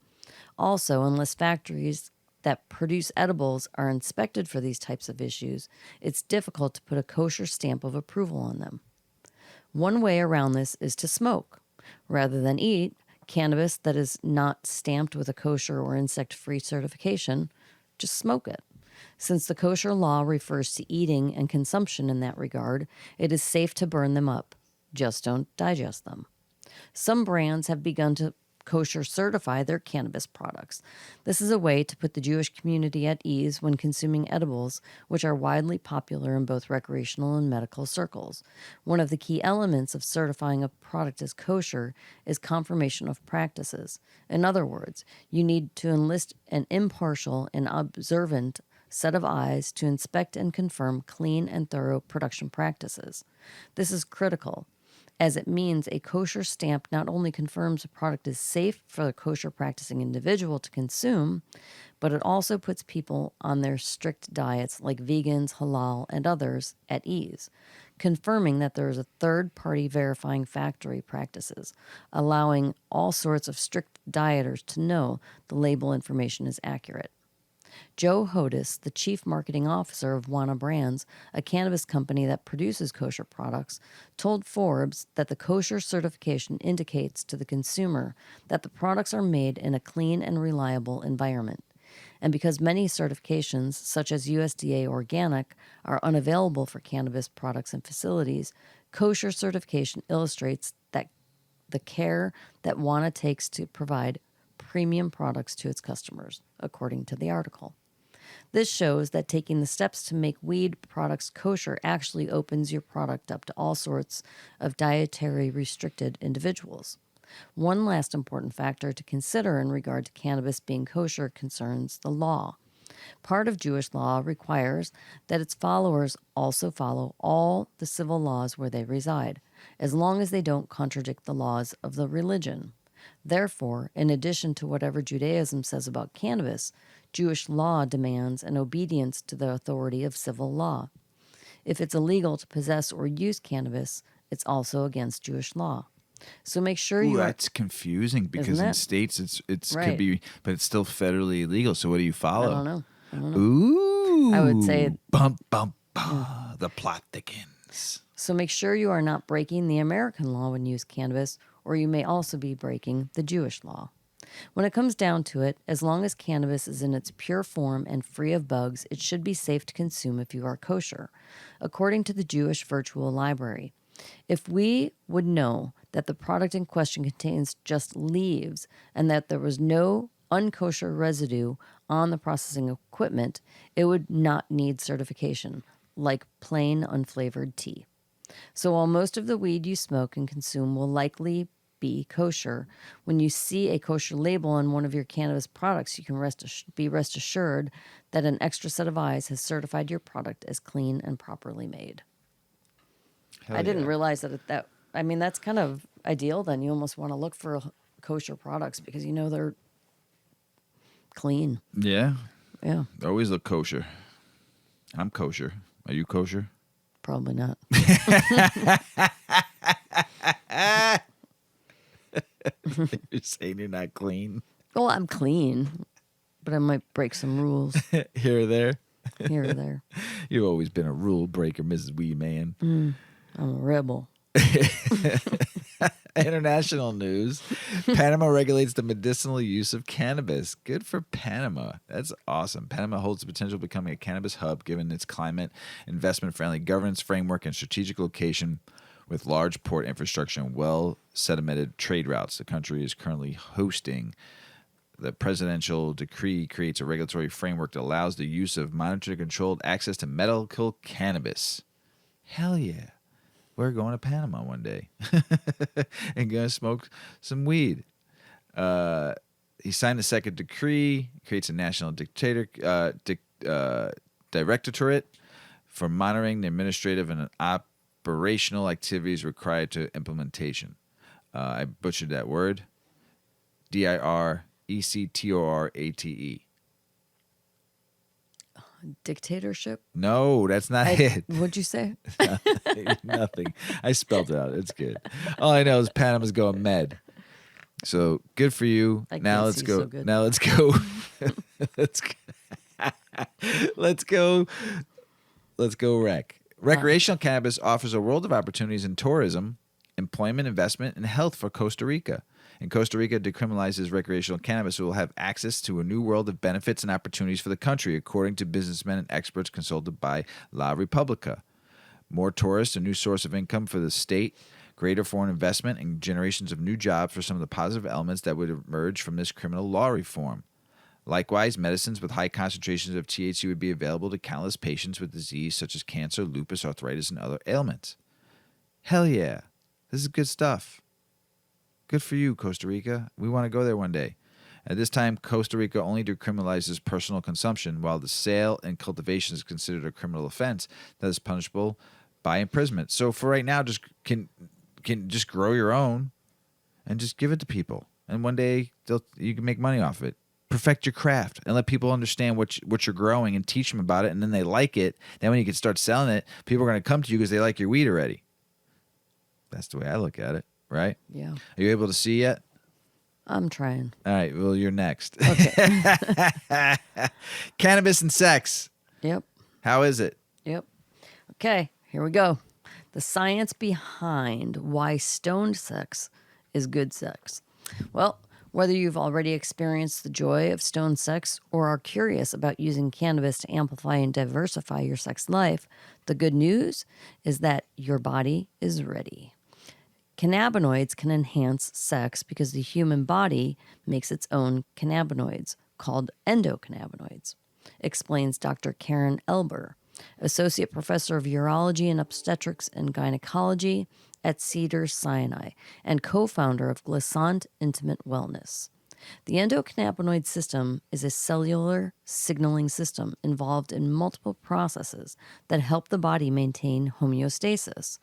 Also, unless factories that produce edibles are inspected for these types of issues, it's difficult to put a kosher stamp of approval on them. One way around this is to smoke. Rather than eat cannabis that is not stamped with a kosher or insect-free certification, just smoke it. Since the kosher law refers to eating and consumption in that regard, it is safe to burn them up. Just don't digest them. Some brands have begun to kosher certify their cannabis products. This is a way to put the Jewish community at ease when consuming edibles, which are widely popular in both recreational and medical circles. One of the key elements of certifying a product as kosher is confirmation of practices. In other words, you need to enlist an impartial and observant set of eyes to inspect and confirm clean and thorough production practices. This is critical, as it means a kosher stamp not only confirms a product is safe for the kosher practicing individual to consume, but it also puts people on their strict diets like vegans, halal, and others at ease, confirming that there is a third party verifying factory practices, allowing all sorts of strict dieters to know the label information is accurate. Joe Hodis, the chief marketing officer of Wana Brands, a cannabis company that produces kosher products, told Forbes that the kosher certification indicates to the consumer that the products are made in a clean and reliable environment. And because many certifications, such as USDA Organic, are unavailable for cannabis products and facilities, kosher certification illustrates that the care that Wana takes to provide premium products to its customers, according to the article. This shows that taking the steps to make weed products kosher actually opens your product up to all sorts of dietary restricted individuals. One last important factor to consider in regard to cannabis being kosher concerns the law. Part of Jewish law requires that its followers also follow all the civil laws where they reside, as long as they don't contradict the laws of the religion. Therefore, in addition to whatever Judaism says about cannabis, Jewish law demands an obedience to the authority of civil law. If it's illegal to possess or use cannabis, it's also against Jewish law. So make sure Ooh, you are... that's confusing because Isn't in it? states it's Right. could be, but it's still federally illegal. So what do you follow? I don't know. Ooh, I would say... bump. The plot thickens. So make sure you are not breaking the American law when you use cannabis, or you may also be breaking the Jewish law. When it comes down to it, as long as cannabis is in its pure form and free of bugs, it should be safe to consume if you are kosher, according to the Jewish Virtual Library. If we would know that the product in question contains just leaves and that there was no unkosher residue on the processing equipment, it would not need certification, like plain unflavored tea. So while most of the weed you smoke and consume will likely be kosher, when you see a kosher label on one of your cannabis products, you can be rest assured that an extra set of eyes has certified your product as clean and properly made. Hell I didn't yeah. realize that. I mean, that's kind of ideal. Then you almost want to look for kosher products because you know they're clean. Yeah, Yeah, always look kosher. I'm kosher. Are you kosher? probably not. You're saying you're not clean Well, I'm clean, but I might break some rules here or there. here or there. You've always been a rule breaker, Mrs. Weedman. I'm a rebel. International news. Panama regulates the medicinal use of cannabis. Good for Panama. That's awesome. Panama holds the potential of becoming a cannabis hub given its climate, investment-friendly governance framework, and strategic location with large port infrastructure and well-sedimented trade routes. The country is currently hosting. The presidential decree creates a regulatory framework that allows the use of monitored controlled access to medical cannabis. Hell yeah. We're going to Panama one day and going to smoke some weed. He signed the second decree, creates a national directorate for monitoring the administrative and operational activities required to implementation. I butchered that word. DIRECTORATE. Dictatorship? No, that's not it. What'd you say? Nothing. I spelled it out. It's good. All I know is Panama's going med. So good for you. I Now can't let's see go. so good. Now let's go. let's go. Let's go rec. Recreational cannabis offers a world of opportunities in tourism, employment, investment, and health for Costa Rica. In Costa Rica, decriminalizes recreational cannabis will have access to a new world of benefits and opportunities for the country, according to businessmen and experts consulted by La Repubblica. More tourists, a new source of income for the state, greater foreign investment, and generations of new jobs for some of the positive elements that would emerge from this criminal law reform. Likewise, medicines with high concentrations of THC would be available to countless patients with disease such as cancer, lupus, arthritis, and other ailments. Hell yeah. This is good stuff. Good for you, Costa Rica. We want to go there one day. At this time, Costa Rica only decriminalizes personal consumption, while the sale and cultivation is considered a criminal offense that is punishable by imprisonment. So for right now, just can just grow your own and just give it to people. And one day you can make money off of it. Perfect your craft and let people understand what you're growing and teach them about it. And then they like it. Then when you can start selling it, people are going to come to you because they like your weed already. That's the way I look at it. Right? Yeah. Are you able to see yet? I'm trying. All right. Well, you're next. Okay. Cannabis and sex. Yep. How is it? Yep. Okay, here we go. The science behind why stoned sex is good sex. Well, whether you've already experienced the joy of stoned sex or are curious about using cannabis to amplify and diversify your sex life, the good news is that your body is ready. Cannabinoids can enhance sex because the human body makes its own cannabinoids, called endocannabinoids, explains Dr. Karen Elber, Associate Professor of Urology and Obstetrics and Gynecology at Cedars-Sinai and co-founder of Glissant Intimate Wellness. The endocannabinoid system is a cellular signaling system involved in multiple processes that help the body maintain homeostasis,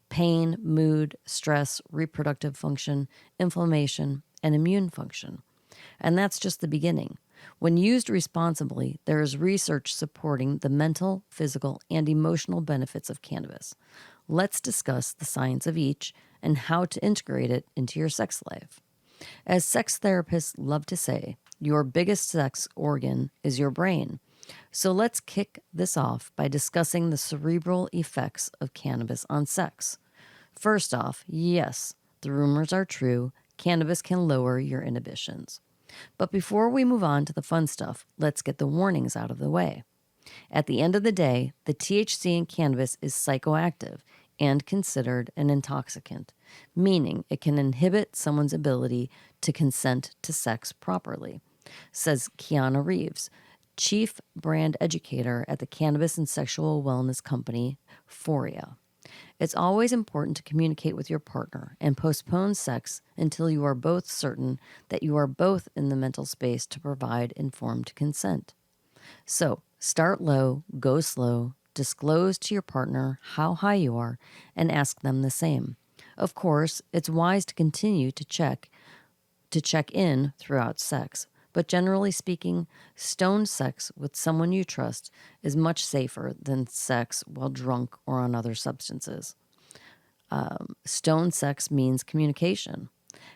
pain, mood, stress, reproductive function, inflammation, and immune function. And that's just the beginning. When used responsibly, there is research supporting the mental, physical, and emotional benefits of cannabis. Let's discuss the science of each and how to integrate it into your sex life. As sex therapists love to say, your biggest sex organ is your brain. So let's kick this off by discussing the cerebral effects of cannabis on sex. First off, yes, the rumors are true. Cannabis can lower your inhibitions. But before we move on to the fun stuff, let's get the warnings out of the way. At the end of the day, the THC in cannabis is psychoactive and considered an intoxicant, meaning it can inhibit someone's ability to consent to sex properly, says Kiana Reeves, chief brand educator at the cannabis and sexual wellness company Foria. It's always important to communicate with your partner and postpone sex until you are both certain that you are both in the mental space to provide informed consent. So, start low, go slow, disclose to your partner how high you are, and ask them the same. Of course, it's wise to continue to check in throughout sex, but generally speaking, stoned sex with someone you trust is much safer than sex while drunk or on other substances. Stoned sex means communication.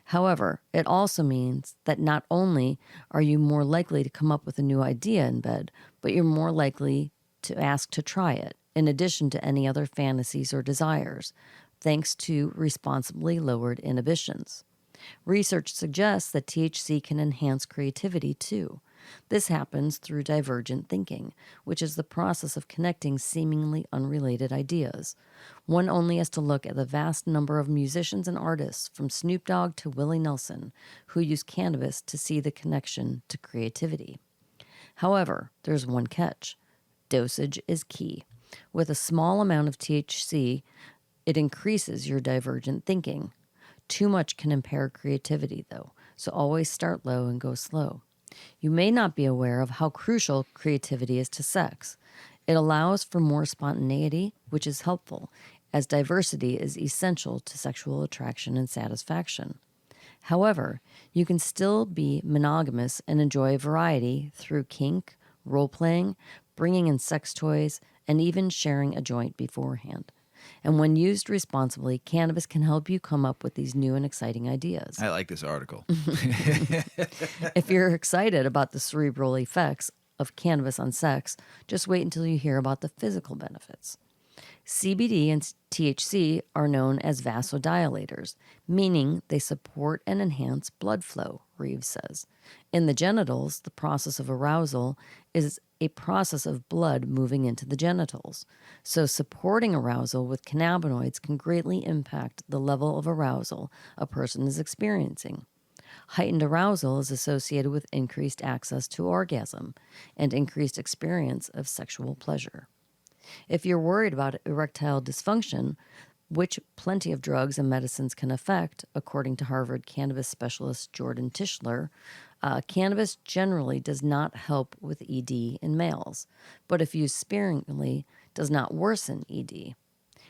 However, it also means that not only are you more likely to come up with a new idea in bed, but you're more likely to ask to try it, in addition to any other fantasies or desires, thanks to responsibly lowered inhibitions. Research suggests that THC can enhance creativity too. This happens through divergent thinking, which is the process of connecting seemingly unrelated ideas. One only has to look at the vast number of musicians and artists, from Snoop Dogg to Willie Nelson, who use cannabis to see the connection to creativity. However, there's one catch. Dosage is key. With a small amount of THC, it increases your divergent thinking. Too much can impair creativity, though, so always start low and go slow. You may not be aware of how crucial creativity is to sex. It allows for more spontaneity, which is helpful, as diversity is essential to sexual attraction and satisfaction. However, you can still be monogamous and enjoy variety through kink, role-playing, bringing in sex toys, and even sharing a joint beforehand. And when used responsibly, cannabis can help you come up with these new and exciting ideas. I like this article. If you're excited about the cerebral effects of cannabis on sex, just wait until you hear about the physical benefits. CBD and THC are known as vasodilators, meaning they support and enhance blood flow, Reeves says. In the genitals, the process of arousal is a process of blood moving into the genitals. So supporting arousal with cannabinoids can greatly impact the level of arousal a person is experiencing. Heightened arousal is associated with increased access to orgasm and increased experience of sexual pleasure. If you're worried about erectile dysfunction, which plenty of drugs and medicines can affect, according to Harvard cannabis specialist Jordan Tischler, cannabis generally does not help with ED in males, but if used sparingly, does not worsen ED.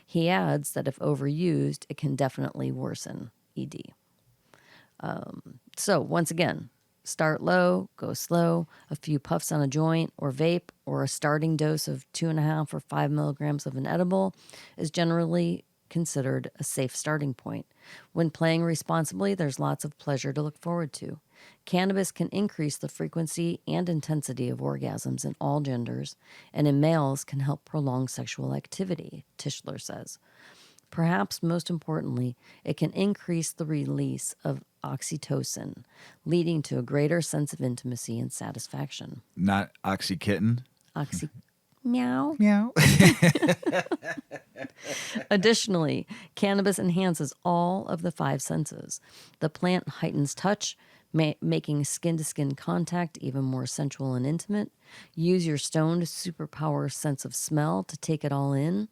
He adds that if overused, it can definitely worsen ED. So once again, start low, go slow, a few puffs on a joint or vape, or a starting dose of 2.5 or 5 milligrams of an edible is generally considered a safe starting point. When playing responsibly, there's lots of pleasure to look forward to. Cannabis can increase the frequency and intensity of orgasms in all genders, and in males can help prolong sexual activity, Tischler says. Perhaps most importantly, it can increase the release of oxytocin, leading to a greater sense of intimacy and satisfaction. Not oxykitten. Meow. Meow. Additionally, cannabis enhances all of the 5 senses. The plant heightens touch, making skin-to-skin contact even more sensual and intimate. Use your stoned superpower sense of smell to take it all in.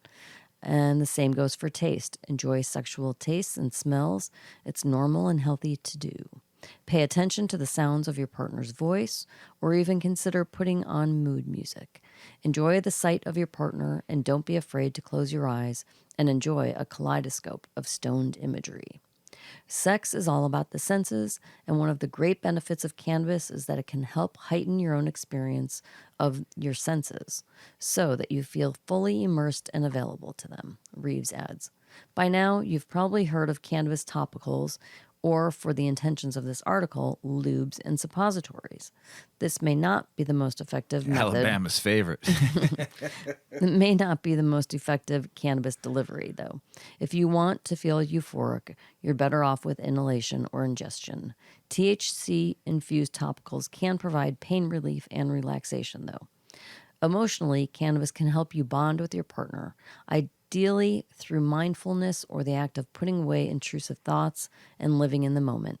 And the same goes for taste. Enjoy sexual tastes and smells. It's normal and healthy to do. Pay attention to the sounds of your partner's voice, or even consider putting on mood music. Enjoy the sight of your partner, and don't be afraid to close your eyes and enjoy a kaleidoscope of stoned imagery. Sex is all about the senses, and one of the great benefits of cannabis is that it can help heighten your own experience of your senses so that you feel fully immersed and available to them, Reeves adds. By now, you've probably heard of cannabis topicals, or for the intentions of this article, lubes and suppositories. This may not be the most effective method. Alabama's favorite. It may not be the most effective cannabis delivery, though. If you want to feel euphoric, you're better off with inhalation or ingestion. THC-infused topicals can provide pain relief and relaxation, though. Emotionally, cannabis can help you bond with your partner, ideally through mindfulness or the act of putting away intrusive thoughts and living in the moment.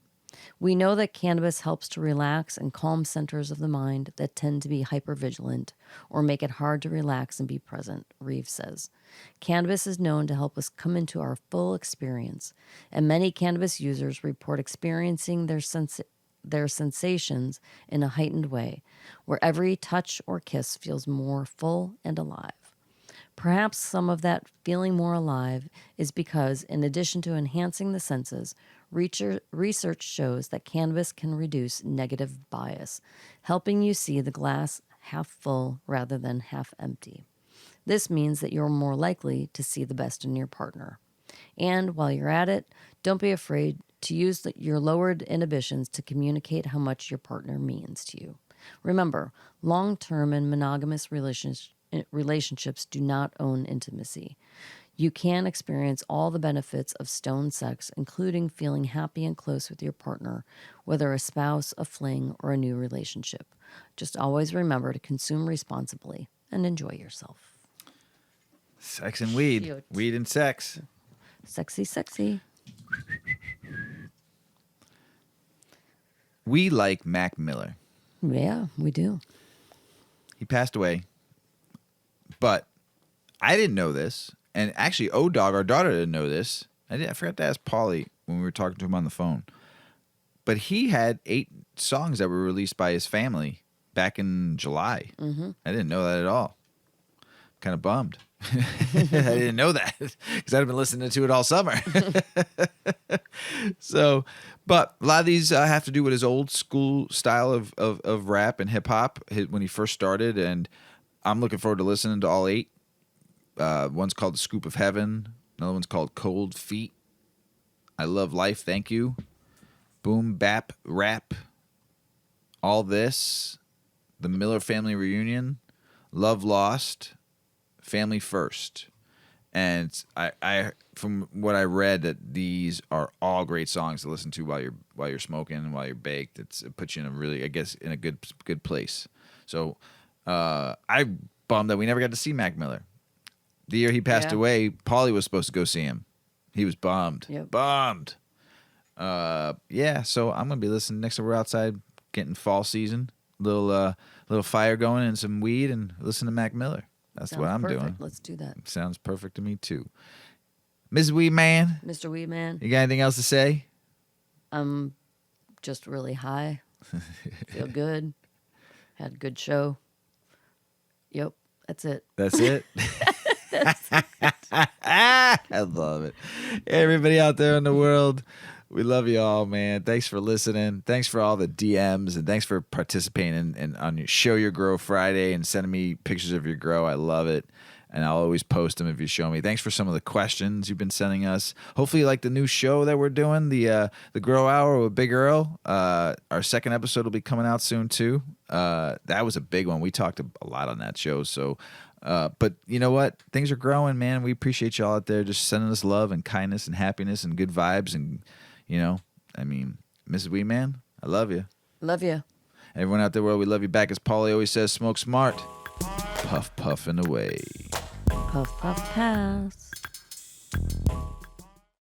We know that cannabis helps to relax and calm centers of the mind that tend to be hypervigilant or make it hard to relax and be present, Reeves says. Cannabis is known to help us come into our full experience, and many cannabis users report experiencing their sensations in a heightened way, where every touch or kiss feels more full and alive. Perhaps some of that feeling more alive is because, in addition to enhancing the senses, research shows that cannabis can reduce negative bias, helping you see the glass half full rather than half empty. This means that you're more likely to see the best in your partner. And while you're at it, don't be afraid to use your lowered inhibitions to communicate how much your partner means to you. Remember, long-term and monogamous relationships do not own intimacy. You can experience all the benefits of stone sex, including feeling happy and close with your partner, whether a spouse, a fling, or a new relationship. Just always remember to consume responsibly and enjoy yourself. Sex and weed. Cute. Weed and sex. Sexy, sexy. We like Mac Miller. Yeah, we do. He passed away. But I didn't know this. And actually, O-Dog, our daughter, didn't know this. I forgot to ask Paulie when we were talking to him on the phone. But he had 8 songs that were released by his family back in July. Mm-hmm. I didn't know that at all. Kind of bummed. I didn't know that because I'd been listening to it all summer. So, but a lot of these have to do with his old school style of rap and hip hop when he first started. And I'm looking forward to listening to all 8. One's called The Scoop of Heaven. Another one's called Cold Feet. I Love Life, Thank You. Boom Bap Rap. All This. The Miller Family Reunion. Love Lost. Family First. And I from what I read, that these are all great songs to listen to while you're smoking and while you're baked. It puts you in a really, I guess, in a good place. So I bummed that we never got to see Mac Miller. The year he passed away, Paulie was supposed to go see him. He was bummed. Yep. Bummed. So I'm gonna be listening next time we're outside getting fall season. Little fire going and some weed and listen to Mac Miller. That's Sounds what I'm perfect. doing. Let's do that. Sounds perfect to me too. Mrs. Weedman, Mr. Weedman, you got anything else to say? I'm just really high. Feel good. Had a good show. Yep, that's it. That's it. I love it. Everybody out there in the world, we love you all, man. Thanks for listening. Thanks for all the DMs, and thanks for participating in on your Show Your Grow Friday and sending me pictures of your grow. I love it, and I'll always post them if you show me. Thanks for some of the questions you've been sending us. Hopefully you like the new show that we're doing, the Grow Hour with Big Earl. Our second episode will be coming out soon too. That was a big one. We talked a lot on that show, so but you know what? Things are growing, man. We appreciate y'all out there just sending us love and kindness and happiness and good vibes. And, Mrs. Weedman, I love you. Love you. Everyone out there, we love you back. As Paulie always says, smoke smart. Puff, puff, and away. Puff, puff, pass.